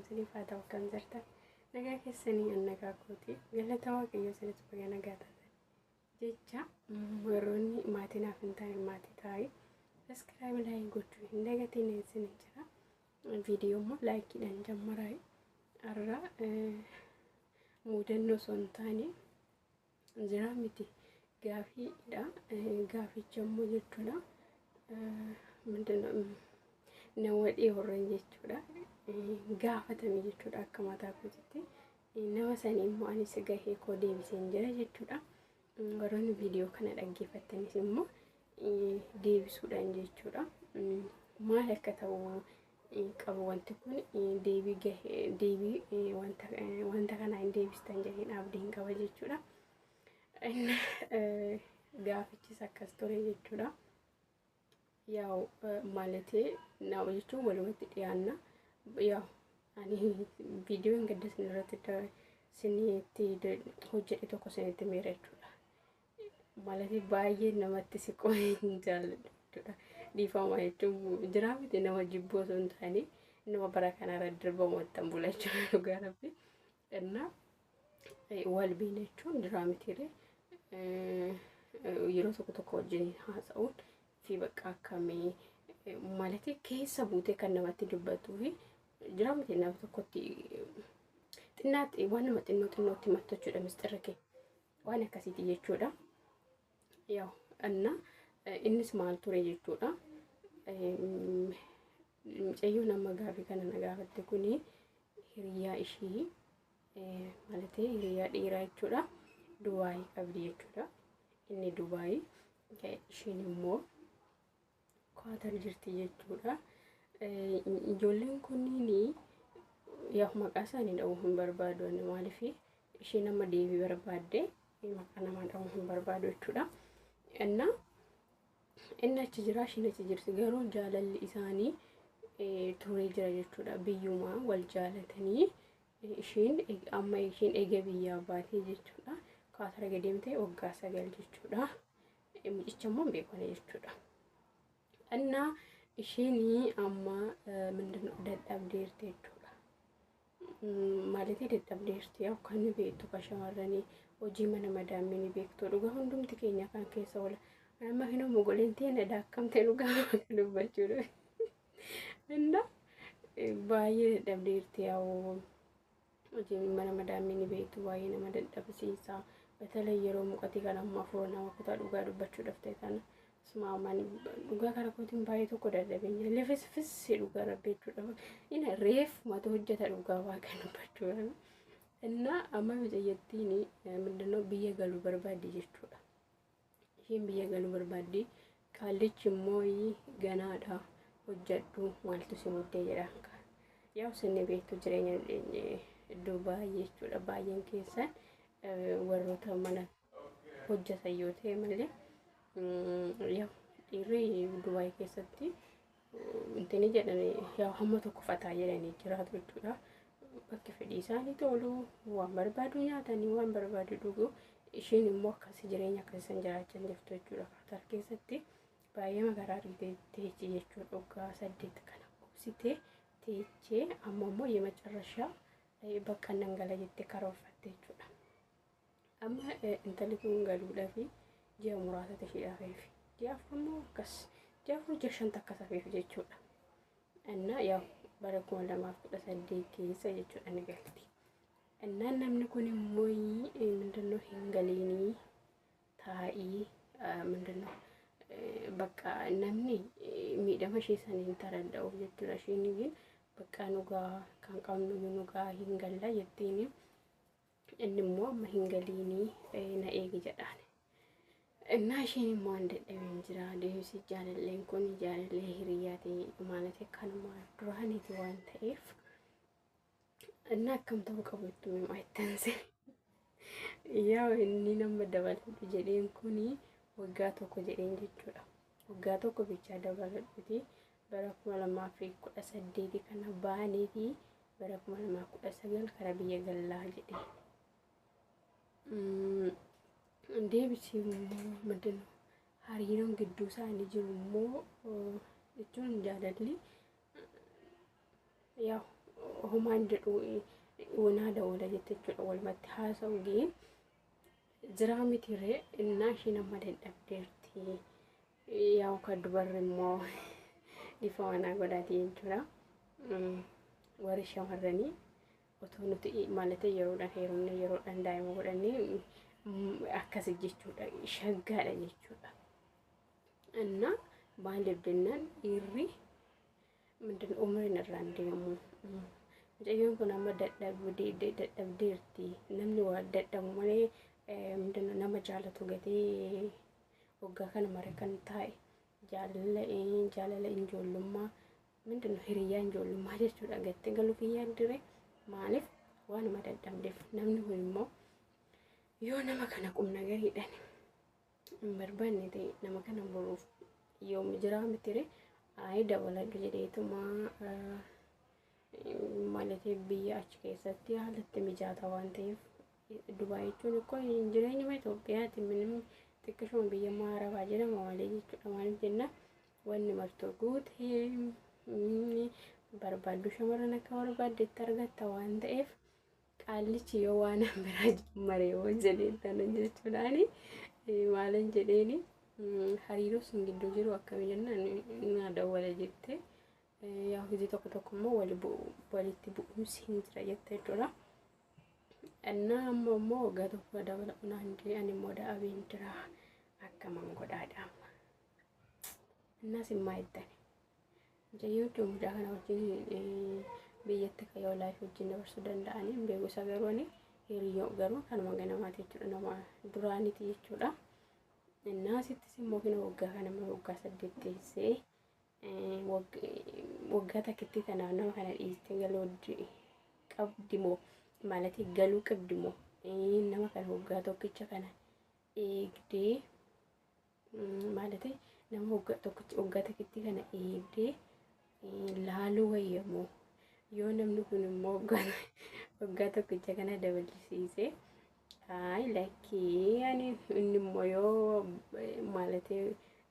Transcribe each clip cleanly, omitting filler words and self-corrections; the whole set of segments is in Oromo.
siniif haa ta'u kan jirtan nagaa keessanii annagaa kooti galata waaqayyoo sinitti baga nagaa taatan jecha warroonni maatii naaf hin taane maatii taa'ee subscribe laayik gochuu hin dagatiin isin jira viidiyoo immoo laayikiidhaan jammaraa arra mudannoo son taane jira miti gaafiidha gaaficha immoo jechuudha ምንድነው ነወዲ ሆረኝ jechuudha gaafatame jechuudha akka mataa kootitti nama saniimmoo anis gahee koo deebiseen jira jechuudha warroonni viidiyoo kana dhaggeeffattanis immoo deebisuudhaan jechuudha maal akka ta'u qabu wanti kun deebii gahee deebii wanta kana hin deebistan jedheen abdiin qaba jechuudha gaafichis akkas ture jechuudha ያው ማለቴ ነው ይቹ ወለወት ዲያና ያው አኒ ቪዲዮ እንግዲህ ንረት ስኒቲ ሆጀ ኢቶኮ ስኒቲ ሜረቹላ ማለቴ ባየ ነመት ሲቆይ እንጃል ዲፋማ ይቹ ጅራሚት ነው ጅቦ ሶንታኒ ነው በረካና ረድር በመጣም ብላችሁ ጋርቢ እና ወልቢነቹ ጅራሚት ይሬ ይሮቶ ኮቶኮ ሀሳውን fi bakka akkamii malati keessa buutee kan namatti dubbatu fi jiraamti nama tokkotti xinnaatti waan nama xinnootti mattochuudha misxirra kee waan akkasiiti jechuudha yaw anna innis maal ture jechuudha mucayyoo nama gaafii kana nagaafatte kuni hiriyaa ishii malati hiriyaa dhiiraa jechuudha Dubaayii qabdi jechuudha inni Dubaayii ishiin immoo Qatar jirti jechuudha ijoolleen kunniin yaa maqaa isaanii dha'uu hin barbaadu maaliif ishee nama deebii barbaadde maqaa nama dha'uu hin barbaadu jechuudha inni achi jira isheen achi jirti garuu jaalalli isaanii turee jira jechuudha biyyuma wal jaalatanii isheen amma isheen eega biyyaa baatee jechuudha Qatar deemtee waggaa 9 jechuudha mucicha immoo beekone jechuudha እና እሺኒ አማ ምንድነው ደዳብዴርቴ ጁላ ማለት ደዳብዴርቴ ያው ከነ ቤቱ ከሸማረኒ ኦጂ መነ መዳሚኒ ቤክቶ ዱጋ ሁንዱም ትከኛ ካን ከሰውላ አማ ሄኖ ሞጎሌንቴ ነዳከምቴ ዱጋ ልበቹ እና ባየ ደዳብዴርቴ ያው ኦጂ መነ መዳሚኒ ቤቱ ባየ ነመ ደዳብሲሳ በተለይ የሮ ሙቀቲ ከናማ ፍሮና ወኩታ ዱጋ ዱበቹ ደፍተታና ስማማን ዱጋ ካራኮቲን ባይቶ ቆዳደበኝ ለፍስፍስ ዱጋ ረበቹ ኢና ሬፍ ማቶ ሆጀታ ዱጋ ባከነባቹ እና አማ በየቲኒ ምንድነው በየገሉ በርባዲ ጀቹዳ ይሄን በየገሉ በርባዲ ካለች ሞይ ገናዳ ሆጀዱ ማልቱ ሲሙደ ይራንካ ያው ስነ ቤቱ ጅሬኛ ዱባይ ጀቹዳ ባየን ከሰ ወሮታ ማና ሆጀታ ዮቴ ማለ ያው ዲሪ ዱባይ ከሰቲ እንተኒ ጀደኔ ያው ሀሞ ተኩፋታ የለኒ ጅራቱ ጁዳ በከ ፈዲሳኒ ቶሉ ዋን በርባዱ ያታኒ ዋን በርባዱ ዱጉ እሺን ሞካስ ጅሬኛ ከሰንጀራችን ደፍቶ ጁዳ ካታር ከሰቲ ባየማ ጋራሪ ቴቺ የቹ ዶጋ ሰደት ከና ቁሲቴ ቴቼ አማሞ የመጨረሻ በቀነንገለ የተ ካሮፋቴ ጁዳ አማ እንተልኩን ገሉ ለፊ ጀሙራተ ተሽዳፈይ ዲያፍኑ ከስ ጀፍሩ ጀሽን ተከሳፈይ ጀቹዳ እና ያው በረኩ ለማፍቀደ ሰደቂ ሰየቹዳ ንገልቲ እና namni kun ሞይ ምንድነው ሂንገሊኒ ታይ ምንድነው በቃ namni ሚደመሽ ሰኒን ተረዳው ጀቹዳ ሽኒ ግን በቃ ኑጋ ካንቃም ኑጋ ሂንገላ የቲኒ እንሞ ሂንገሊኒ ነኤግ ጀዳን እና ሽኒ ማንደ ደንጅራ ደዩስ ጃለለን ኮን ጃለለ ህሪያቴ ማለት ከነማ ድራኒት ዋን ተኤፍ እና ከምተው ቀበቱ ማይተንሰ ያው እኒ ነም ደባል ጀዴን ኩኒ ወጋቶ ኮጀዴን ጀቹዳ ወጋቶ ኮ ብቻ ደባልቲ በረኩ ለማፊ ኩደሰዴዲ ከነ ባኔቲ በረኩ ለማ ኩደሰገል ከረብየ ገላ ጀዴ እንዴብሲ ምንድነው ሀሪኖን ግዱሳን ጅሩሞ እቹን ጃለሊ ያው homaan jedhu wanaa dawala jechuudha walumatti haasa'u gee jiraa mitiree innaa isheen amma dadhabdeerti yaa ka dubarri immoo ifa wanaa godhaati jechuudha. Warri shamarranii otoo nuti maallattee yeroodhaan heerumne yeroodhaan daa'ima godhannee akkas jechuudha shaggaadha jechuudha. Innaa maaliif jennaan dhiirri ምንድነው ኡምሪን ራንዴሙ ጀየን ኩናማ dadhabdeerti namni waa dadhabu malee ምንድነው nama jaalatu gatee waggaa kana mare kan taa'e jaalala ijoollummaa ምንድነው hiriyaa ijoollummaa jechuudha gattee galuuf yaadire maaliif waanuma dadhabdeef namni kun immoo yoo nama kana qumna gariidhaan hin barbaanne ta'e nama kana boruuf yoo mijiraa mitire ay dabalatu jedheetuma maallattee biyya achi keessatti haalatti mijaata waan ta'eef Dubaay jechuun akkoo jireenyuma Itoophiyaatti minimum xiqqashuma biyya Arabaa jedhama malee jechuudha. Maaliif jenna wanni martoo guutee barbaaddu shamarran akka barbaaddetti argatta waan ta'eef qaallichi yoo waan biraa maree waan jedheettan jechuudhaani maalan jedheeni hariiroo sun gidduu jiru akkami jennaan na dawwala jette yaa hojii tokko immoo walitti bu'umsi hin jira jette jechuudha. Innaa ammoo waggaa tokko dabala unaan jee ani immoo da'abeen jira akkaman godhaadha amma. Innaas immaa jettani jayyootti mucaa kana wajjin biyyatti kayyoo laayif wajjin dabarsuu danda'anii hin beeku isa garuu ani hiriyyoo garuu kanuma ganamaati jechuudha nama duraaniiti jechuudha. Naasittis immoo kina waggaa kana waggaa 8 teessee waggaa takkitti kana nama kana dhiistee galuu qabdimoo maallattee galuu qabdimoo nama kana waggaa tokkicha kana eegdee maallattee nama waggaa takkitti kana eegdee laaluu wayyamoo yoo namni kun immoo waggaa tokkicha kana dabalisiisee ay lakkii ani inni immoo yoo maallattee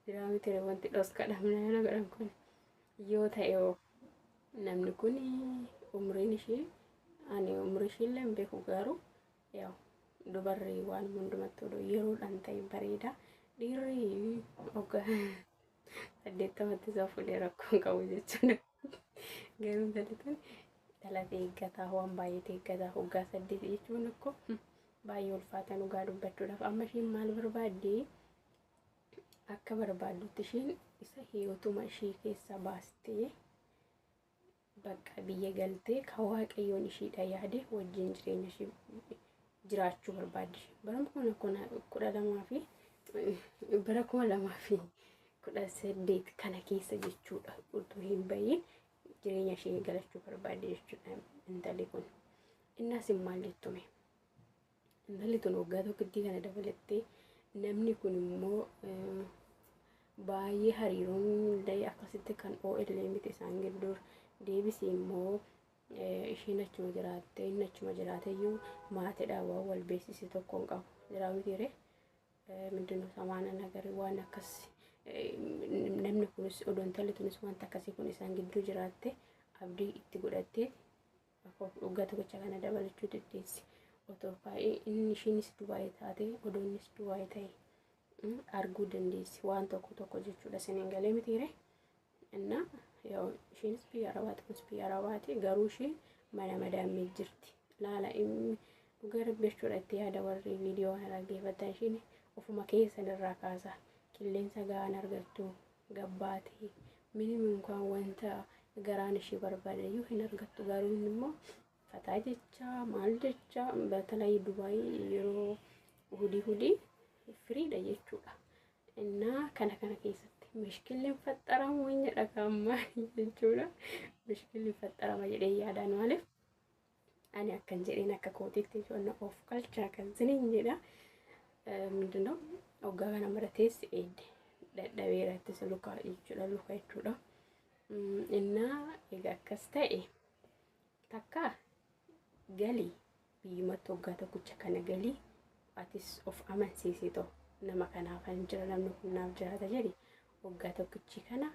jiraa mitire wanti dhoskadhamna yana godhan kun yoo ta'e namni kun umriin ishee ani umrii ishee hin beeku garuu yaa dubarri waan hundumatti odoo yeroodhaan ta'e bareeda dhiirri waggaa 80 isaa fuudhee rakkoo qabu jechuudha. Garuu dhalate eeggataa waan baay'ee eeggataa waggaa 8 jechuun akkoo baay'ee ulfaatan dhugaa dubbachuudhaaf amma isheen maal barbaadde akka barbaaddutti isheen isa hiyootuma ishee keessa baastee bakka biyya galtee ka waaqayyoon isheedha yaade wajjin jireenya ishee jiraachuu barbaadde. Bara 2018 kana keessa jechuudha utuu hin bayin jireenya ishee galachuu barbaadde jechuudha intalli kun. Innaas maal jettume intalli tun waggaa tokkitti kana dabalattee namni kun immoo baay'ee hariiroon illee akkasitti kan OL miti isaan gidduu deebisee immoo isheen achuma jiraatte inni achuma jiraateyyuu maatiidhaan waan wal beeksise tokko hin qabu jiraa mitiire ምንድነው samaana nagari waan akkas namni kunis odontalli tunis wanta akkasii kun isaan gidduu jiraatte abdii itti godhattee waggaa tokkicha kana dabalachuu deddeessi otoo faayee inni ishiinis Dubaay taate odoonnis Dubaay ta'e arguu dandeessi waan tokko jechuudha siniin galee mitiire. Innaa yoo ishiinis biyya Arabaati kunis biyya Arabaati garuu ishee mana madaamee jirti laala inni dhugaa rabbeechuudha itti yaada warri viidiyoo kana dhaggeeffatan ishiin ofuma keessan irraa kaasaa qilleensa gahaan argattu gabbaatee minimum kan wanta garaan ishee barbaadayyuu hin argattu garuu immoo fataa jecha maal jecha batalay Dubaay yeroo hudii firiidha jechuudha. Innaa kana keessatti mishkilleen faxxaramu hin jedha kaammaa jechuudha. Mishkilleen faxxarama jedhee yaadaan maaliif ani akkan jedheen akka kootiitti jechuudha of qalchaa kan siniin jedha. ምንድነው ወጋ kana maratees dadhabeera itti luka jechuudha. Innaa egaa akkas ta'e takka galii biyyumatti waggaa tokkicha kana galii atis of amansiisitoo nama kanaaf kan jira namni kun naaf jiraata jedhi waggaa tokkichi kana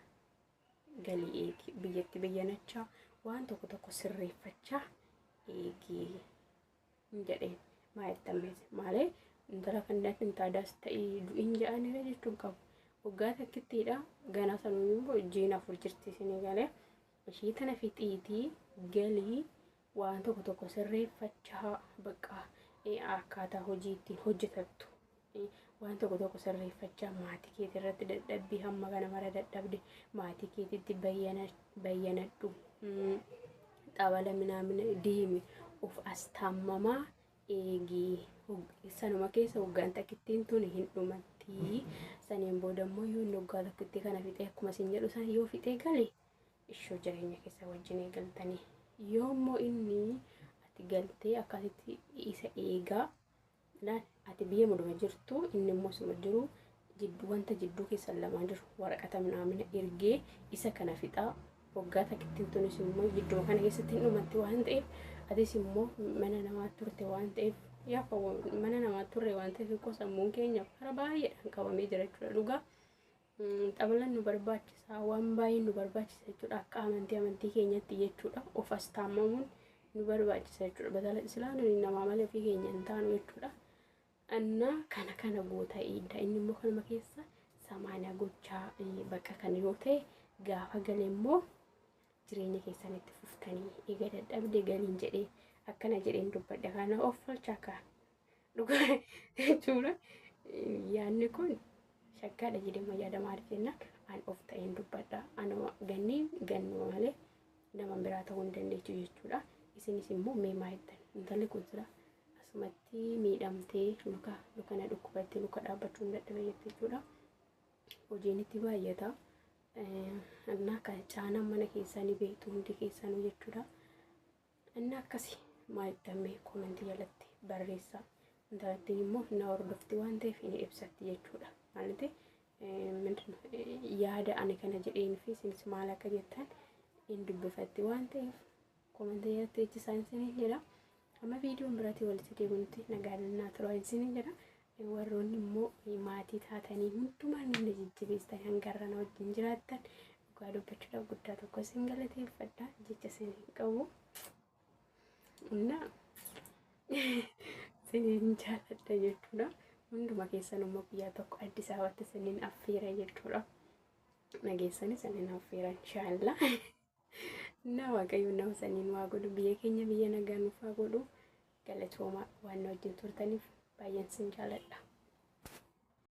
galii eegi biyyatti biyyanachaa waan tokko sirreeffachaa eegii jedheen maayettamee maalee intala kanatti intaadaas ta'ee du'in ja'anira jechuun qabu. Waggaa takkittiidha ganaa sanuu jiin afur jirti isinii galee ishii tana fixiitii galii waan tokko sirreeffachaa bakka akkaataa hojii ittiin hojjetattu waan tokko sirreeffachaa maatii keetii irratti dadhabbii hamma kana mara dadhabde maatii keetiitti bayyanadhu xabala minaamina deemi of astaamamaa eegii sanuma keessa waggaan takkittiin tun hin dhumatti saniin boodammoo yoo waggaa takkittii kana fixee akkuma isin jedhu san yoo fixee galee ishoo jireenya keessa wajjin eegaltanii yoommoo inni ati galtee akkasitti isa eegaa laal ati biyya muduma jirtu inni immoo suma jiru wanta jidduu keessan lamaan jiru waraqata minaamina ergee isa kana fixaa waggaa takkittiin tunis immoo jidduu kana keessatti hin dhumatti waan ta'eef atis immoo mana namaa turte waan ta'eef yaafa mana namaa turre waan ta'eef sammuun keenya bara baay'eedhaan qabamee jira jechuudha. Dhugaa xabalan nu barbaachisaa waan baay'ee nu barbaachisa jechuudha akka amantii keenyatti jechuudha. Of astaamamuun nu barbaachisa jechuudha. Batala islaamin namaa malee ofii keenya hin taanu jechuudha. Anna kana goota eedda inni immoo kanuma keessa samaana gochaa bakka kan yoo ta'e gaafa galee immoo jireenya keessanitti fuftanii eega dadhabde galiin jedhee akkana jedheen dubbadha kana of falchaka dhugaa jechuudha. Yaanni kun shakkaadha jedhama yaadama argina an of ta'een dubbadha anuma gannu malee nama biraa ta'uu hin dandeechu jechuudha. Isinis immoo mee maayettan intalli kun sira asumatti miidhamtee luka na dhukkubattee luka dhaabbachuu hin dadhabe jechuudha. Hojiin itti baay'ata. Anna kan caana mana keessanii beektu hundi keessanuu jechuudha. Anna akkasi maayettamee komentii jalatti barreessaa. Intalattiin immoo na hordofti waan ta'eef ni ibsatti jechuudha. Maalti yaada ani kana jedheen fi isinis maal akka jettan hin dubbifatti waan ta'eef komentii jalatti ejjisaan isinii jedha. Amma viidiyoon biraatti walitti deebinutti nagaadannaa turuu isinii jedha. Warroonni immoo maatii taatanii hundumaan inni jijjibeessan hangarra na wajjin jiraattan dhugaa dubbachuudhaaf guddaa tokko isin galateeffadha jecha isin qabu. Inna isin jaalladha jechuudha. Hunduma keessan immoo biyya tokko Addis Ababaatti isiniin affeera jechuudha. Nageessani isiniin affeera inshaallah. Na waaqayyo nama saniin waa godhu biyya keenya biyya nagaa nuuf haa godhu. Galatooma waan wajjin turtaniif baay'een isin jaalladha.